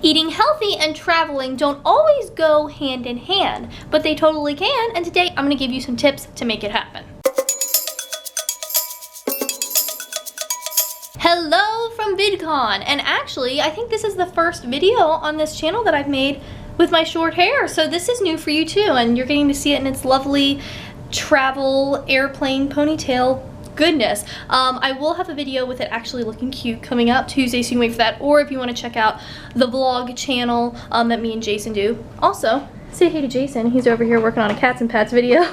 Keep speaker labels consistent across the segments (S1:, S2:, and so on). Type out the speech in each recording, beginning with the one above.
S1: Eating healthy and traveling don't always go hand in hand, but they totally can, and today I'm gonna give you some tips to make it happen. Hello from VidCon, and actually I think this is the first video on this channel that I've made with my short hair, so this is new for you too, and you're getting to see it in its lovely travel airplane ponytail goodness. I will have a video with it actually looking cute coming out Tuesday, so you can wait for that, or if you want to check out the vlog channel that me and Jason do. Also, say hey to Jason, he's over here working on a Cats and Pats video.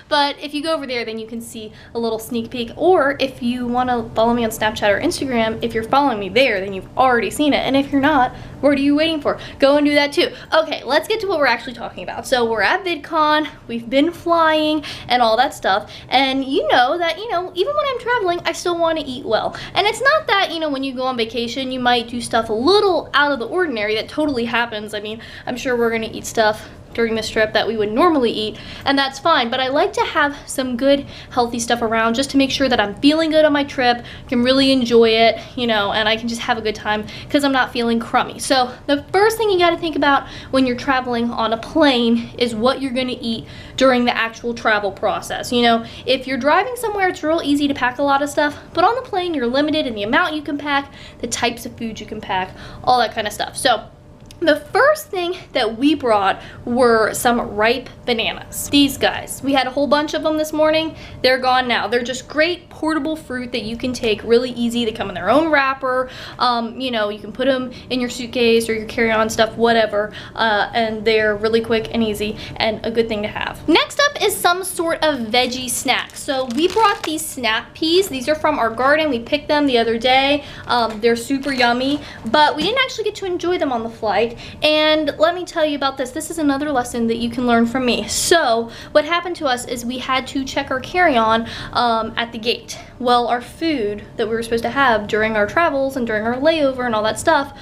S1: But if you go over there, then you can see a little sneak peek, or if you want to follow me on Snapchat or Instagram, if you're following me there, then you've already seen it, and if you're not, what are you waiting for? Go and do that too. Okay, let's get to what we're actually talking about. So we're at VidCon, we've been flying and all that stuff, and you know that, even when I'm traveling, I still want to eat well. And it's not that, when you go on vacation, you might do stuff a little out of the ordinary. That totally happens. I mean, I'm sure we're gonna eat stuff during this trip that we would normally eat, and that's fine, but I like to have some good healthy stuff around just to make sure that I'm feeling good on my trip, can really enjoy it, and I can just have a good time because I'm not feeling crummy. So the first thing you got to think about when you're traveling on a plane is what you're going to eat during the actual travel process. If you're driving somewhere, it's real easy to pack a lot of stuff, but on the plane you're limited in the amount you can pack, the types of food you can pack, all that kind of stuff. So the first thing that we brought were some ripe bananas. These guys, we had a whole bunch of them this morning. They're gone now. They're just great portable fruit that you can take really easy. They come in their own wrapper. You can put them in your suitcase or your carry-on stuff, whatever, and they're really quick and easy and a good thing to have. Next up is some sort of veggie snack. So we brought these snap peas. These are from our garden. We picked them the other day. They're super yummy, but we didn't actually get to enjoy them on the flight. And let me tell you about this. This is another lesson that you can learn from me. So what happened to us is we had to check our carry-on at the gate. Well, our food that we were supposed to have during our travels and during our layover and all that stuff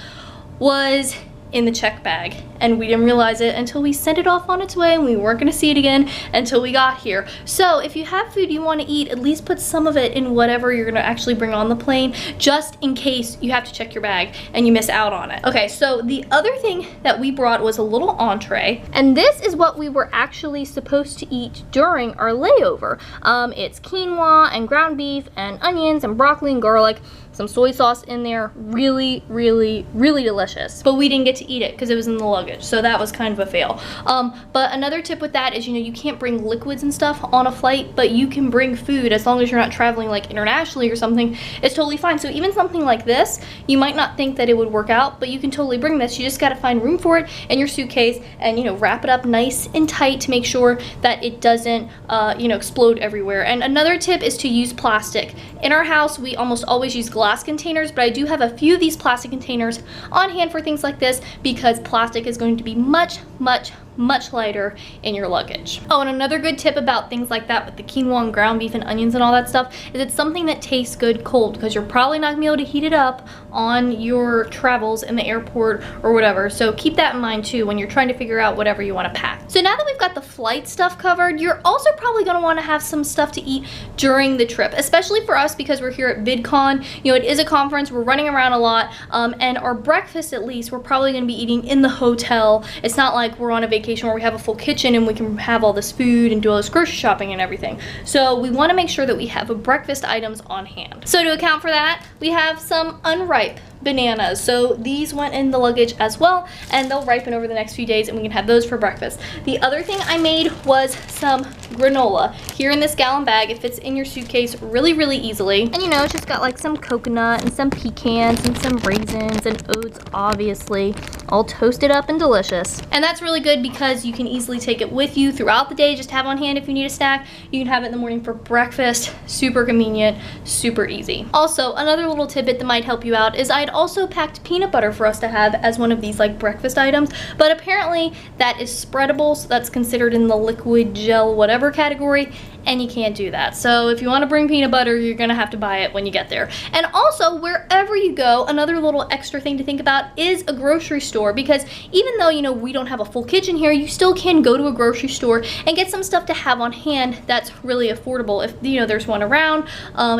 S1: was in the check bag, and we didn't realize it until we sent it off on its way, and we weren't going to see it again until we got here. So if you have food you want to eat, at least put some of it in whatever you're going to actually bring on the plane, just in case you have to check your bag and you miss out on it. Okay, so the other thing that we brought was a little entree, and this is what we were actually supposed to eat during our layover. It's quinoa and ground beef and onions and broccoli and garlic, some soy sauce in there, really, really, really delicious. But we didn't get to eat it because it was in the luggage, so that was kind of a fail. But another tip with that is, you can't bring liquids and stuff on a flight, but you can bring food as long as you're not traveling like internationally or something. It's totally fine. So even something like this, you might not think that it would work out, but you can totally bring this. You just got to find room for it in your suitcase and wrap it up nice and tight to make sure that it doesn't explode everywhere. And another tip is to use plastic. In our house, we almost always use glass containers, but I do have a few of these plastic containers on hand for things like this because plastic is going to be much, much, much lighter in your luggage. Oh, and another good tip about things like that with the quinoa and ground beef and onions and all that stuff is it's something that tastes good cold, because you're probably not gonna be able to heat it up on your travels in the airport or whatever. So keep that in mind too when you're trying to figure out whatever you want to pack. So now that we've got the flight stuff covered, you're also probably gonna want to have some stuff to eat during the trip, especially for us because we're here at VidCon. It is a conference, we're running around a lot, and our breakfast, at least, we're probably gonna be eating in the hotel. It's not like we're on a vacation where we have a full kitchen and we can have all this food and do all this grocery shopping and everything. So we want to make sure that we have breakfast items on hand. So to account for that, we have some unripe bananas. So these went in the luggage as well, and they'll ripen over the next few days and we can have those for breakfast. The other thing I made was some granola. Here in this gallon bag, it fits in your suitcase really, really easily. And it's just got like some coconut and some pecans and some raisins and oats, obviously, all toasted up and delicious. And that's really good because you can easily take it with you throughout the day, just have on hand if you need a snack. You can have it in the morning for breakfast. Super convenient, super easy. Also, another little tidbit that might help you out is I also packed peanut butter for us to have as one of these like breakfast items, but apparently that is spreadable, so that's considered in the liquid gel whatever category, and you can't do that. So if you want to bring peanut butter, you're gonna have to buy it when you get there. And also, wherever you go, another little extra thing to think about is a grocery store, because even though, you know, we don't have a full kitchen here, you still can go to a grocery store and get some stuff to have on hand that's really affordable. If, you know, there's one around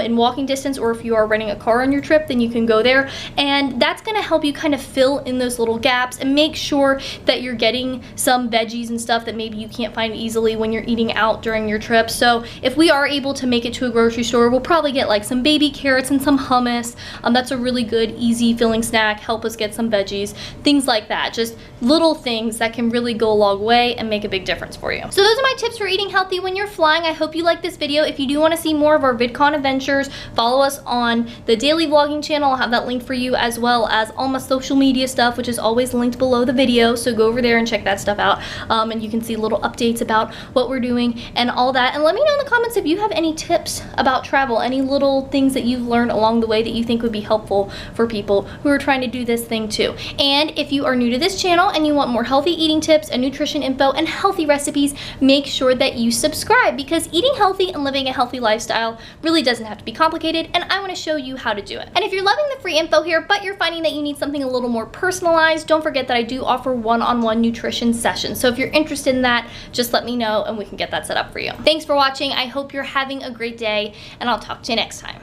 S1: in walking distance, or if you are renting a car on your trip, then you can go there, and that's gonna help you kind of fill in those little gaps and make sure that you're getting some veggies and stuff that maybe you can't find easily when you're eating out during your trip. So if we are able to make it to a grocery store, we'll probably get like some baby carrots and some hummus. That's a really good, easy filling snack. Help us get some veggies, things like that. Just little things that can really go a long way and make a big difference for you. So those are my tips for eating healthy when you're flying. I hope you like this video. If you do want to see more of our VidCon adventures, follow us on the daily vlogging channel. I'll have that link for you, as well as all my social media stuff, which is always linked below the video. So go over there and check that stuff out. And you can see little updates about what we're doing and all that. And let me know in the comments if you have any tips about travel, any little things that you've learned along the way that you think would be helpful for people who are trying to do this thing too. And if you are new to this channel and you want more healthy eating tips and nutrition info and healthy recipes, make sure that you subscribe, because eating healthy and living a healthy lifestyle really doesn't have to be complicated, and I want to show you how to do it. And if you're loving the free info here, but you're finding that you need something a little more personalized, don't forget that I do offer one-on-one nutrition sessions. So if you're interested in that, just let me know and we can get that set up for you. Thanks for watching. I hope you're having a great day, and I'll talk to you next time.